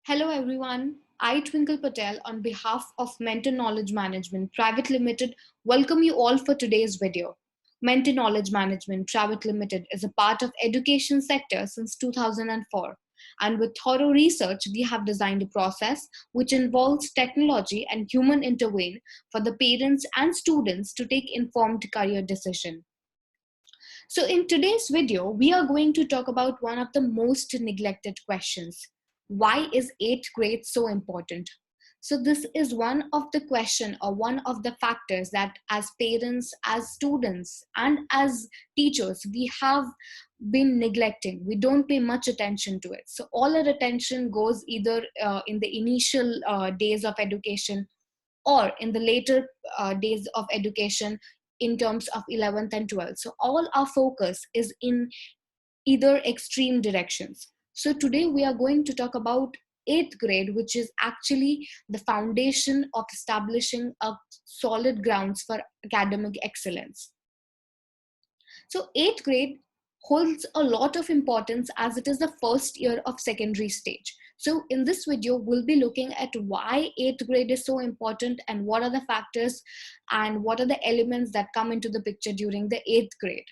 Hello everyone, I Twinkle Patel on behalf of Mentor Knowledge Management Private Limited welcome you all for today's video. Mentor Knowledge Management Private Limited is a part of education sector since 2004, and with thorough research we have designed a process which involves technology and human intervene for the parents and students to take informed career decision. So in today's video, we are going to talk about one of the most neglected questions. Why is 8th grade so important? So this is one of the question or one of the factors that as parents, as students, and as teachers, we have been neglecting. We don't pay much attention to it. So all our attention goes either in the initial days of education or in the later days of education in terms of 11th and 12th. So all our focus is in either extreme directions. So today we are going to talk about 8th grade, which is actually the foundation of establishing a solid grounds for academic excellence. So 8th grade holds a lot of importance as it is the first year of secondary stage. So in this video, we'll be looking at why 8th grade is so important and what are the factors and what are the elements that come into the picture during the 8th grade.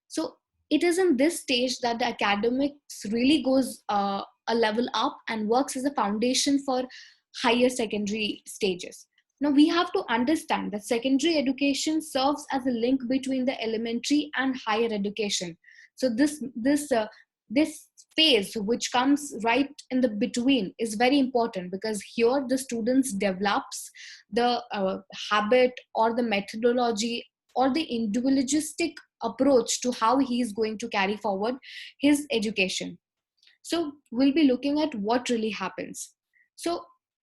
So it is in this stage that the academics really goes a level up and works as a foundation for higher secondary stages. Now we have to understand that secondary education serves as a link between the elementary and higher education. So this phase which comes right in the between is very important because here the students develops the habit or the methodology or the individualistic approach to how he is going to carry forward his education. So we'll be looking at what really happens. So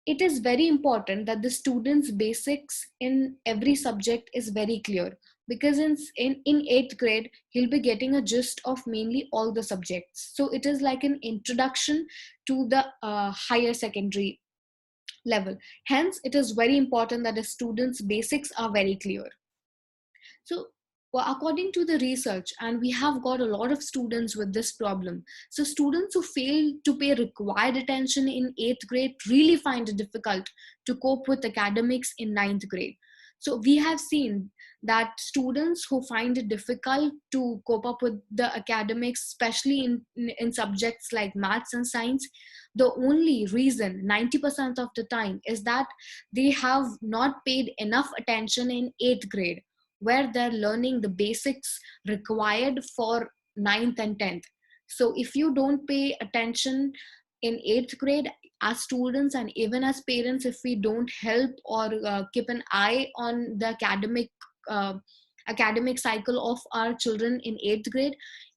it is very important that the students basics in every subject is very clear because in 8th grade he'll be getting a gist of mainly all the subjects. So it is like an introduction to the higher secondary level. Hence it is very important that the students basics are very clear. So, well, according to the research, and we have got a lot of students with this problem. So, students who fail to pay required attention in 8th grade really find it difficult to cope with academics in 9th grade. So, we have seen that students who find it difficult to cope up with the academics, especially in subjects like maths and science, the only reason 90% of the time is that they have not paid enough attention in 8th grade where they're learning the basics required for ninth and 10th. So if you don't pay attention in 8th grade as students and even as parents, if we don't help or keep an eye on the uh, academic cycle of our children in 8th grade,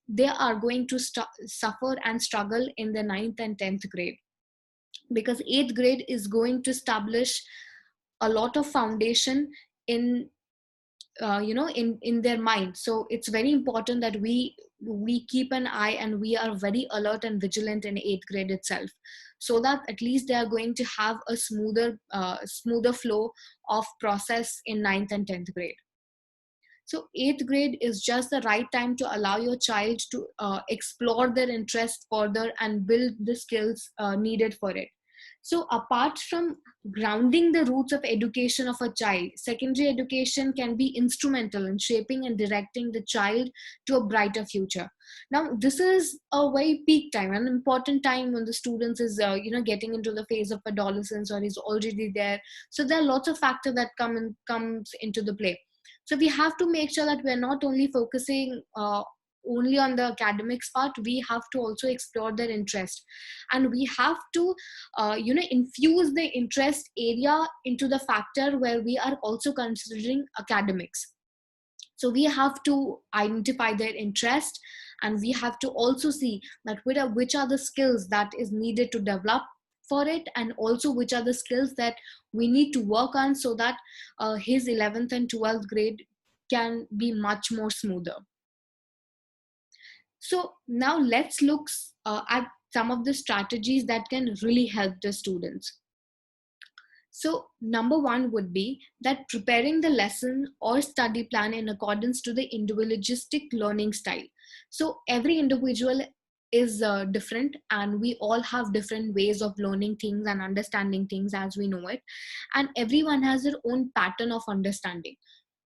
they are going to suffer and struggle in the ninth and 10th grade because 8th grade is going to establish a lot of foundation in in their mind. So it's very important that we keep an eye and we are very alert and vigilant in 8th grade itself, so that at least they are going to have a smoother flow of process in ninth and 10th grade. So 8th grade is just the right time to allow your child to explore their interest further and build the skills needed for it. So apart from grounding the roots of education of a child, secondary education can be instrumental in shaping and directing the child to a brighter future. Now, this is a very peak time, an important time when the students is getting into the phase of adolescence or is already there. So there are lots of factors that comes into the play. So we have to make sure that we're not only focusing only on the academics part, we have to also explore their interest, and we have to infuse the interest area into the factor where we are also considering academics. So we have to identify their interest, and we have to also see that which are the skills that is needed to develop for it, and also which are the skills that we need to work on so that his 11th and 12th grade can be much more smoother. So now let's look at some of the strategies that can really help the students. So number one would be that preparing the lesson or study plan in accordance to the individualistic learning style. So every individual is different, and we all have different ways of learning things and understanding things as we know it, and everyone has their own pattern of understanding.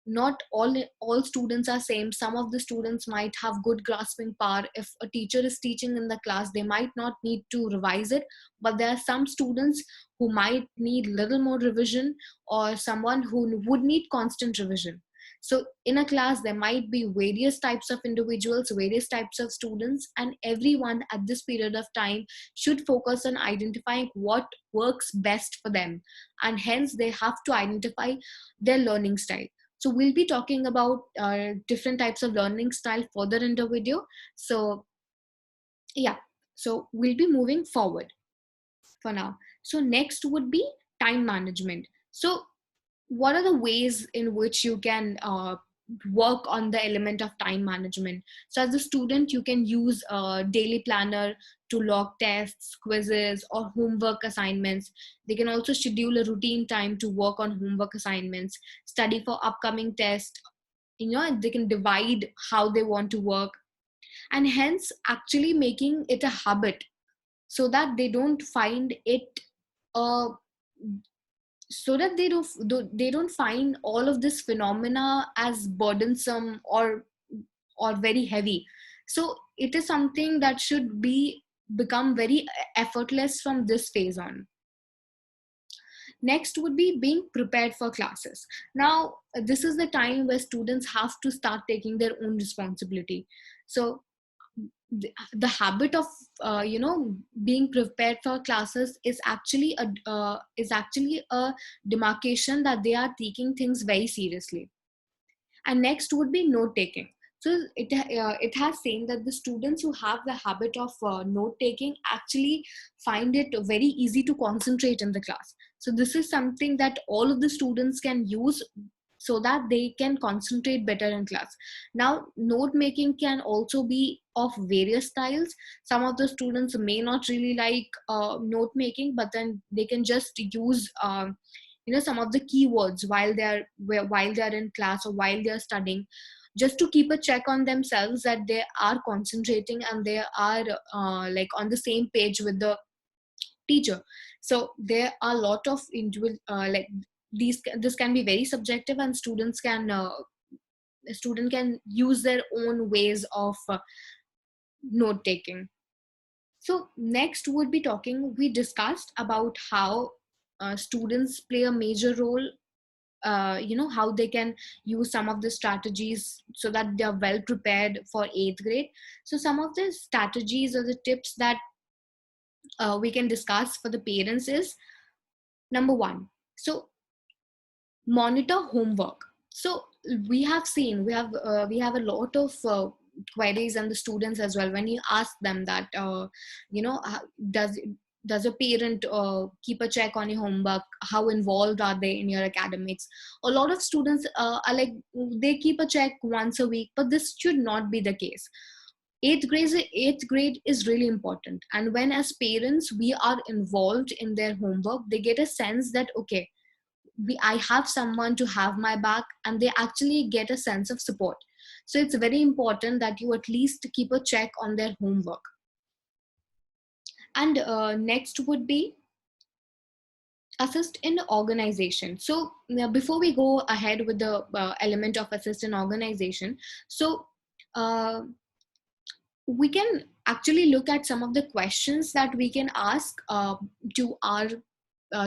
Not all students are same. Some of the students might have good grasping power. If a teacher is teaching in the class, they might not need to revise it, but there are some students who might need little more revision, or someone who would need constant revision. So in a class there might be various types of individuals, various types of students, and everyone at this period of time should focus on identifying what works best for them, and hence they have to identify their learning style. So we'll be talking about different types of learning style further in the video. So yeah, so we'll be moving forward for now. So next would be time management. So what are the ways in which you can work on the element of time management? So as a student, you can use a daily planner to log tests, quizzes, or homework assignments. They can also schedule a routine time to work on homework assignments, study for upcoming tests. They can divide how they want to work, and hence actually making it a habit, so that they don't find it uh, so that they don't find all of this phenomena as burdensome or very heavy. So it is something that should be become very effortless from this phase on. Next would be being prepared for classes. Now this is the time where students have to start taking their own responsibility. So the habit of being prepared for classes is actually a demarcation that they are taking things very seriously. And next would be note taking. So it has seen that the students who have the habit of note taking actually find it very easy to concentrate in the class. So this is something that all of the students can use, so that they can concentrate better in class. Now note making can also be of various styles. Some of the students may not really like note making, but then they can just use some of the keywords while they are in class or while they are studying, just to keep a check on themselves that they are concentrating and they are like on the same page with the teacher. So there are a lot of individual like this can be very subjective, and student can use their own ways of note taking. So next would be we discussed about how students play a major role, how they can use some of the strategies so that they are well prepared for 8th grade. So some of the strategies or the tips that we can discuss for the parents is: number one, so monitor homework. So we have a lot of queries and the students as well. When you ask them that does does a parent keep a check on your homework, how involved are they in your academics? A lot of students are like, they keep a check once a week, but this should not be the case. Eighth grade is really important, and when as parents we are involved in their homework, they get a sense that okay, I have someone to have my back, and they actually get a sense of support. So it's very important that you at least keep a check on their homework. And next would be assist in organization. So now before we go ahead with the element of assist in organization, so uh, we can actually look at some of the questions that we can ask to our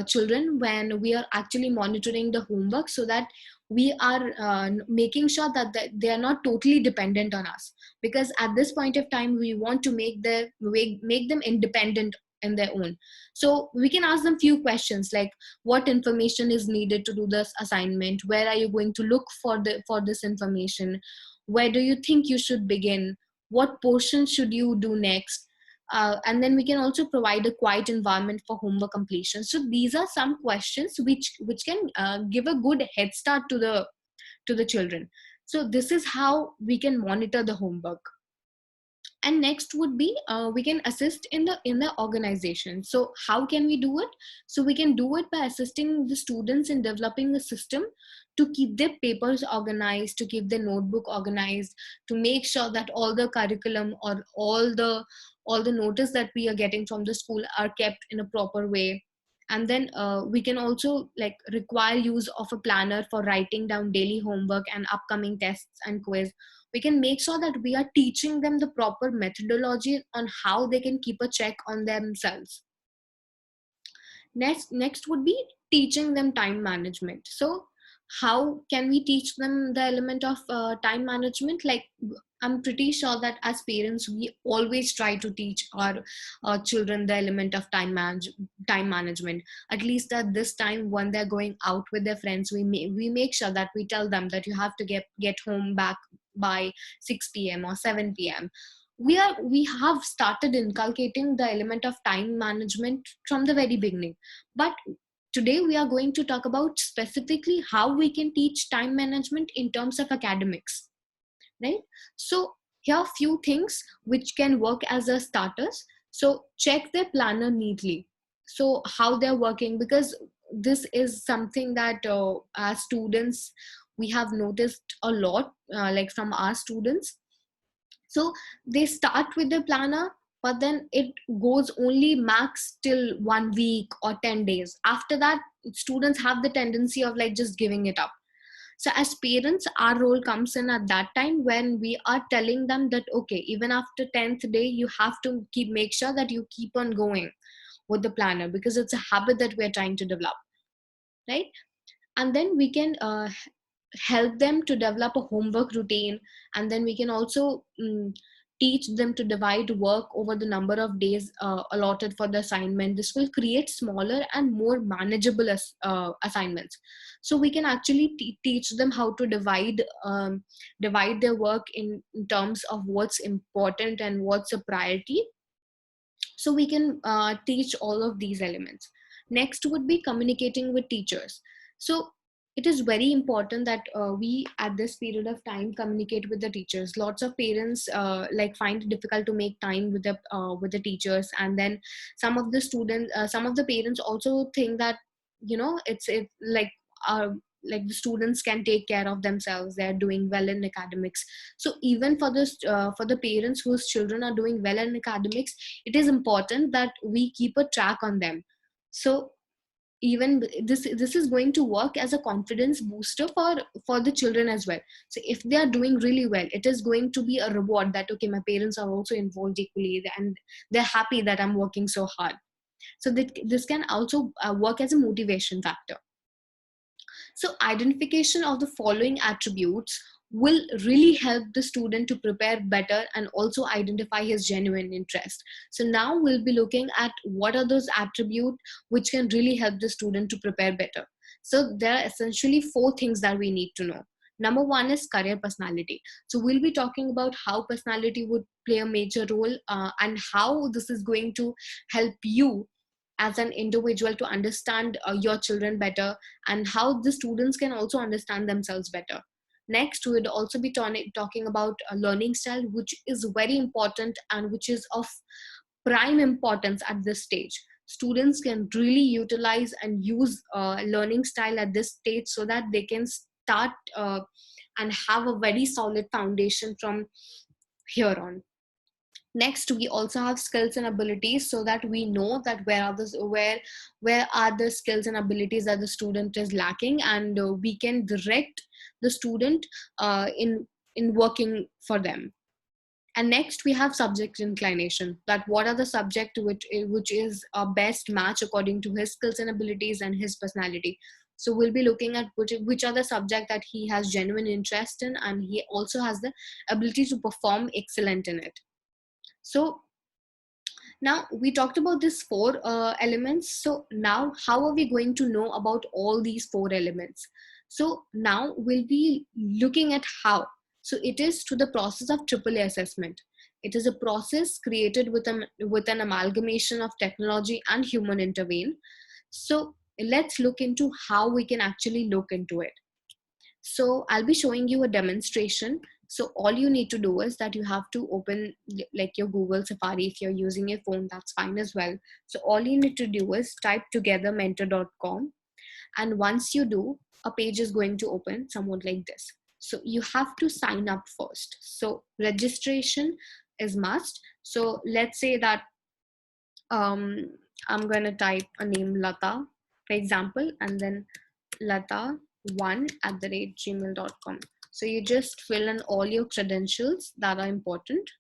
children when we are actually monitoring the homework, so that we are making sure that they are not totally dependent on us, because at this point of time we want to make them independent in their own. So we can ask them few questions like, what information is needed to do this assignment, where are you going to look for this information, where do you think you should begin, what portion should you do next, and then we can also provide a quiet environment for homework completion. So these are some questions which can give a good head start to the children. So this is how we can monitor the homework. And next would be we can assist in the organization. So how can we do it? So we can do it by assisting the students in developing a system to keep their papers organized, to keep their notebook organized, to make sure that all the curriculum or all the notice that we are getting from the school are kept in a proper way. And then we can also like require use of a planner for writing down daily homework and upcoming tests and quiz. We can make sure that we are teaching them the proper methodology on how they can keep a check on themselves. Next would be teaching them time management. So how can we teach them the element of time management? Like, I'm pretty sure that as parents we always try to teach our children the element of time management. At least at this time when they're going out with their friends, we make sure that we tell them that you have to get home back by 6 p.m. or 7 p.m. We have started inculcating the element of time management from the very beginning. But today we are going to talk about specifically how we can teach time management in terms of academics, right? So here are few things which can work as a starters. So check their planner neatly, so how they're working, because this is something that as students we have noticed a lot, like from our students. So they start with the planner, but then it goes only max till 1 week or 10 days. After that, students have the tendency of like just giving it up. So as parents, our role comes in at that time when we are telling them that okay, even after 10th day you have to make sure that you keep on going with the planner, because it's a habit that we're trying to develop, right? And then we can help them to develop a homework routine. And then we can also teach them to divide work over the number of days allotted for the assignment. This will create smaller and more manageable assignments. So we can actually teach them how to divide their work in terms of what's important and what's a priority. So we can teach all of these elements. Next would be communicating with teachers. So it is very important that we at this period of time communicate with the teachers. Lots of parents like find it difficult to make time with the teachers. And then some of the parents also think that it's uh, like the students can take care of themselves, they're doing well in academics. So even for the parents whose children are doing well in academics, it is important that we keep a track on them. So even this is going to work as a confidence booster for the children as well. So if they are doing really well, it is going to be a reward that okay, my parents are also involved equally and they're happy that I'm working so hard. So that this can also work as a motivation factor. So identification of the following attributes will really help the student to prepare better and also identify his genuine interest. So now we'll be looking at what are those attributes which can really help the student to prepare better. So there are essentially 4 things that we need to know. Number 1 is career personality. So we'll be talking about how personality would play a major role, and how this is going to help you as an individual to understand your children better, and how the students can also understand themselves better. Next, we would also be talking about a learning style, which is very important and which is of prime importance at this stage. Students can really utilize and use learning style at this stage so that they can start and have a very solid foundation from here on. Next, we also have skills and abilities, so that we know that where are the skills and abilities that the student is lacking, and we can direct the student in working for them. And next, we have subject inclination, that what are the subject which is a best match according to his skills and abilities and his personality. So we'll be looking at which are the subject that he has genuine interest in, and he also has the ability to perform excellent in it. So now we talked about these 4 elements. So now how are we going to know about all these 4 elements? So now we'll be looking at how. So it is through the process of AAA assessment. It is a process created with an amalgamation of technology and human intervene. So let's look into how we can actually look into it. So I'll be showing you a demonstration. So all you need to do is that you have to open like your Google Safari. If you're using your phone, that's fine as well. So all you need to do is type togethermentor.com, and once you do, a page is going to open somewhat like this. So you have to sign up first. So registration is must. So let's say that um, I'm going to type a name Lata, for example, and then lata1@gmail.com. So you just fill in all your credentials that are important.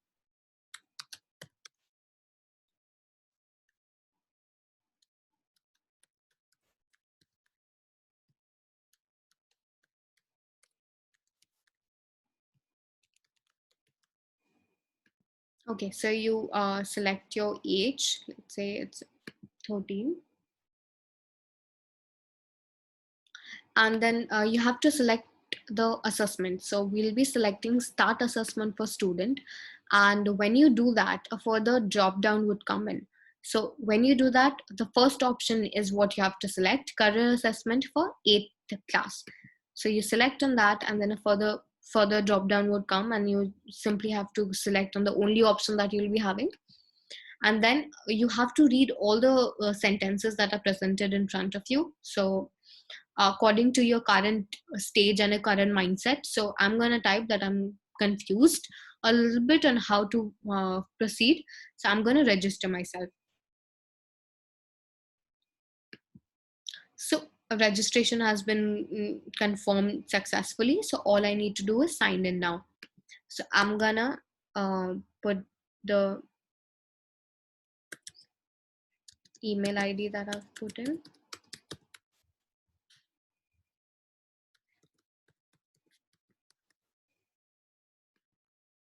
Okay, so you select your age. Let's say it's 13. And then you have to select the assessment. So we'll be selecting start assessment for student, and when you do that, a further drop down would come in. So when you do that, the first option is what you have to select, career assessment for 8th class. So you select on that, and then a further drop down would come, and you simply have to select on the only option that you'll be having. And then you have to read all the sentences that are presented in front of you, so according to your current stage and a current mindset. So I'm going to type that I'm confused a little bit on how to proceed. So I'm going to register myself. So a registration has been confirmed successfully. So all I need to do is sign in now. So I'm gonna put the email ID that I've put in.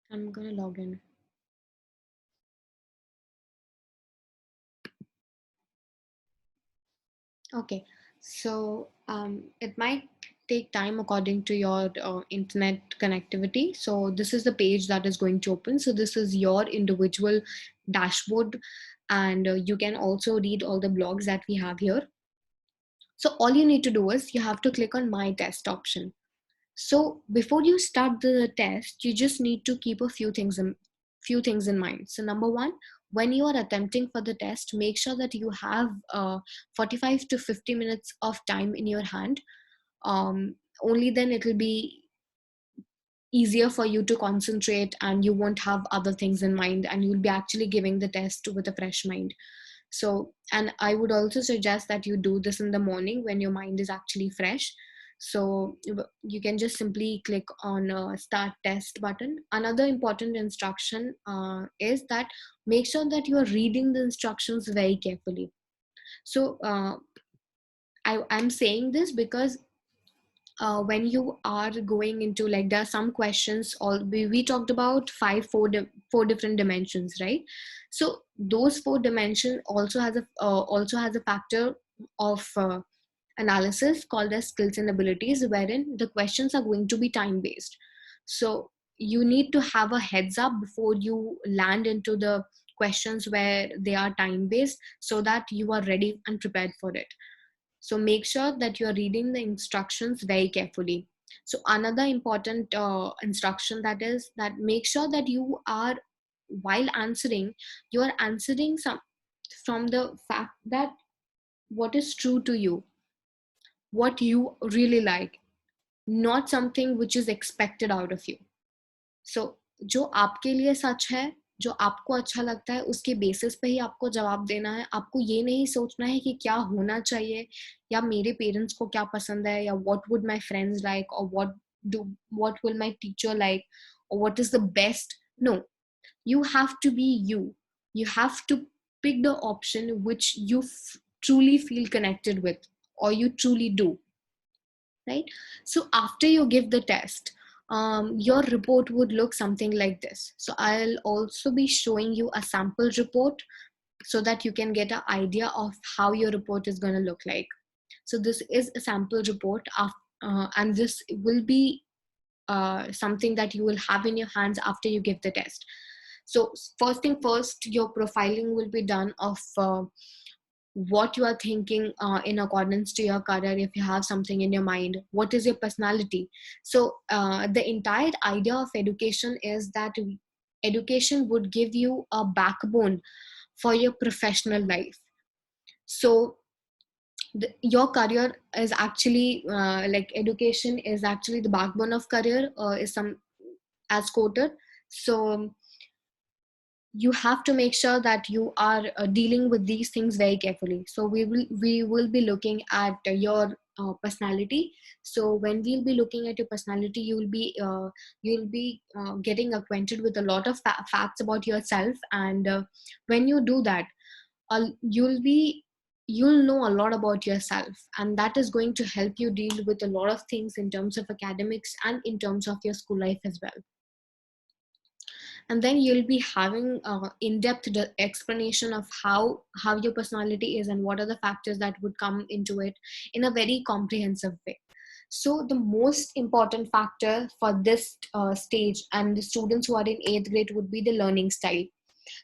I'm gonna log in. Okay, so it might take time according to your internet connectivity. So this is the page that is going to open. So this is your individual dashboard, and you can also read all the blogs that we have here. So all you need to do is you have to click on My Test option. So before you start the test, you just need to keep a few things in mind. So number one, when you are attempting for the test, make sure that you have 45 to 50 minutes of time in your hand. Only then it will be easier for you to concentrate, and you won't have other things in mind, and you'll be actually giving the test with a fresh mind. So, and I would also suggest that you do this in the morning when your mind is actually fresh. So you can just simply click on start test button. Another important instruction is that make sure that you are reading the instructions very carefully. So I'm saying this because when you are going into, like, there are some questions, all we talked about four different dimensions, right? So those four dimensions also has a factor of analysis called as skills and abilities, wherein the questions are going to be time based. So you need to have a heads up before you land into the questions where they are time based, so that you are ready and prepared for it. So make sure that you are reading the instructions very carefully. So another important instruction, that is that make sure that you are, while answering, you are answering some from the fact that what is true to you, what you really like, not something which is expected out of you. सो जो आपके लिए सच है, जो आपको अच्छा लगता है, उसके बेसिस पे ही आपको जवाब देना है. आपको ये नहीं सोचना है कि क्या होना चाहिए, या मेरे पेरेंट्स को क्या पसंद है, या what would my friends like, और what will my teacher like, और what is the best. No, you have to be you. You have to pick the option which you truly feel connected with, or you truly do, right? So after you give the test, your report would look something like this. So I'll also be showing you a sample report so that you can get an idea of how your report is going to look like. So this is a sample report, and this will be something that you will have in your hands after you give the test. So first thing first, your profiling will be done of what you are thinking in accordance to your career. If you have something in your mind, what is your personality? So the entire idea of education is that education would give you a backbone for your professional life. So your career is actually like education is actually the backbone of career, is some as quoted. So you have to make sure that you are dealing with these things very carefully. So we will be looking at your personality. So when we'll be looking at your personality, you'll be getting acquainted with a lot of facts about yourself. And when you do that, you'll know a lot about yourself, and that is going to help you deal with a lot of things in terms of academics and in terms of your school life as well. And then you'll be having in-depth explanation of how your personality is and what are the factors that would come into it in a very comprehensive way. So the most important factor for this stage and the students who are in 8th grade would be the learning style.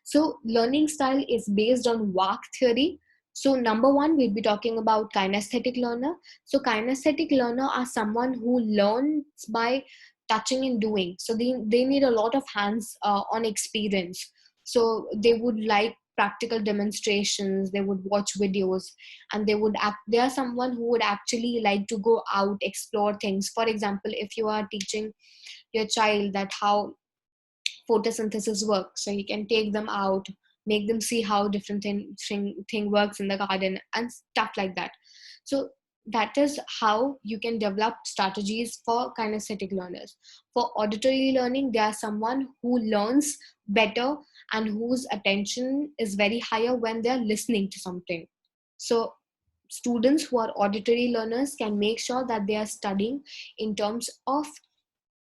So learning style is based on WARC theory. So number one, we'll be talking about kinesthetic learner. So kinesthetic learner are someone who learns by touching and doing. So they need a lot of hands on experience. So they would like practical demonstrations, they would watch videos, and they are someone who would actually like to go out, explore things. For example, if you are teaching your child that how photosynthesis works, so you can take them out, make them see how different thing works in the garden and stuff like that. So that is how you can develop strategies for kinesthetic learners. For auditory learning, they are someone who learns better and whose attention is very higher when they're listening to something. So students who are auditory learners can make sure that they are studying in terms of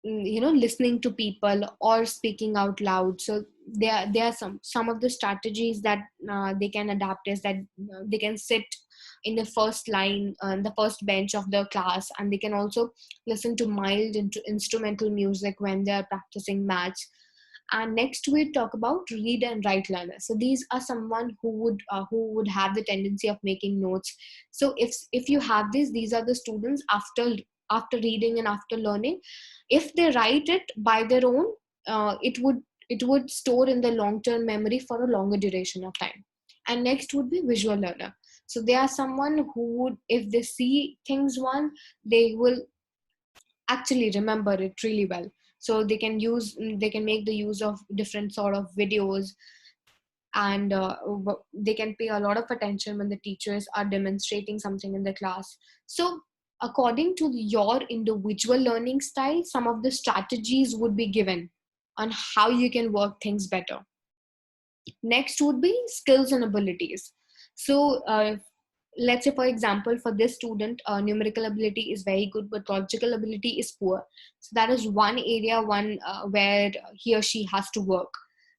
listening to people or speaking out loud. So there are some of the strategies that they can adapt is that they can sit in the first line, the first bench of the class, and they can also listen to mild instrumental music when they are practicing maths. And next we talk about read and write learners. So these are someone who would have the tendency of making notes. So if you have these are the students after reading and after learning. If they write it by their own, it would store in the long term memory for a longer duration of time. And next would be visual learner. So they are someone who would, if they see things one, they will actually remember it really well. So they can make the use of different sort of videos, and they can pay a lot of attention when the teachers are demonstrating something in the class. So according to your individual learning style, some of the strategies would be given on how you can work things better. Next would be skills and abilities. So let's say, for example, for this student, numerical ability is very good, but logical ability is poor. So that is one area, where he or she has to work.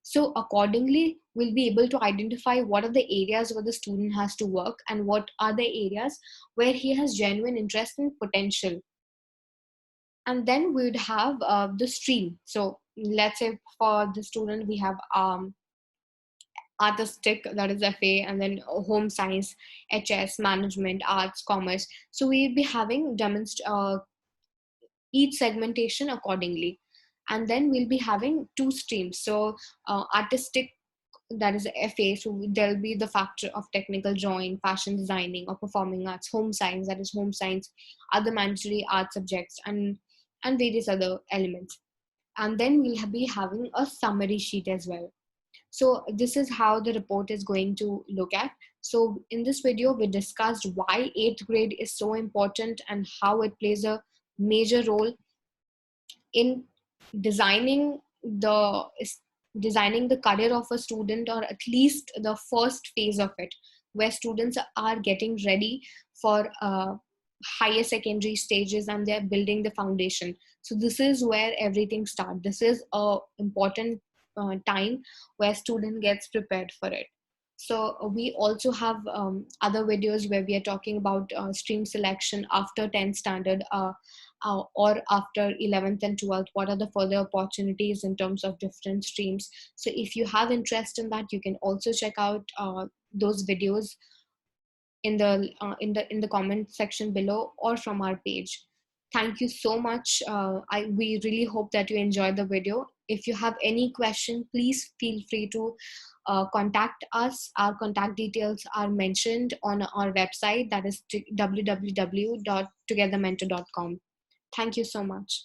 So accordingly, we'll be able to identify what are the areas where the student has to work and what are the areas where he has genuine interest and potential. And then we would have the stream. So let's say for the student, we have artistic, that is FA, and then home science, HS, management, arts, commerce. So we'll be having each segmentation accordingly. And then we'll be having two streams. So artistic, that is FA, so there'll be the factor of technical drawing, fashion designing, or performing arts. Home science, that is home science, other mandatory art subjects, and various other elements. And then we'll be having a summary sheet as well. So this is how the report is going to look at. So in this video, we discussed why 8th grade is so important and how it plays a major role in designing the designing the career of a student, or at least the first phase of it, where students are getting ready for higher secondary stages and they're building the foundation. So this is where everything starts. This is a important time where student gets prepared for it. So we also have other videos where we are talking about stream selection after 10th standard, or after 11th and 12th. What are the further opportunities in terms of different streams? So if you have interest in that, you can also check out those videos in the comment section below or from our page. Thank you so much. We really hope that you enjoyed the video. If you have any question, please feel free to contact us. Our contact details are mentioned on our website, that is www.togethermentor.com. Thank you so much.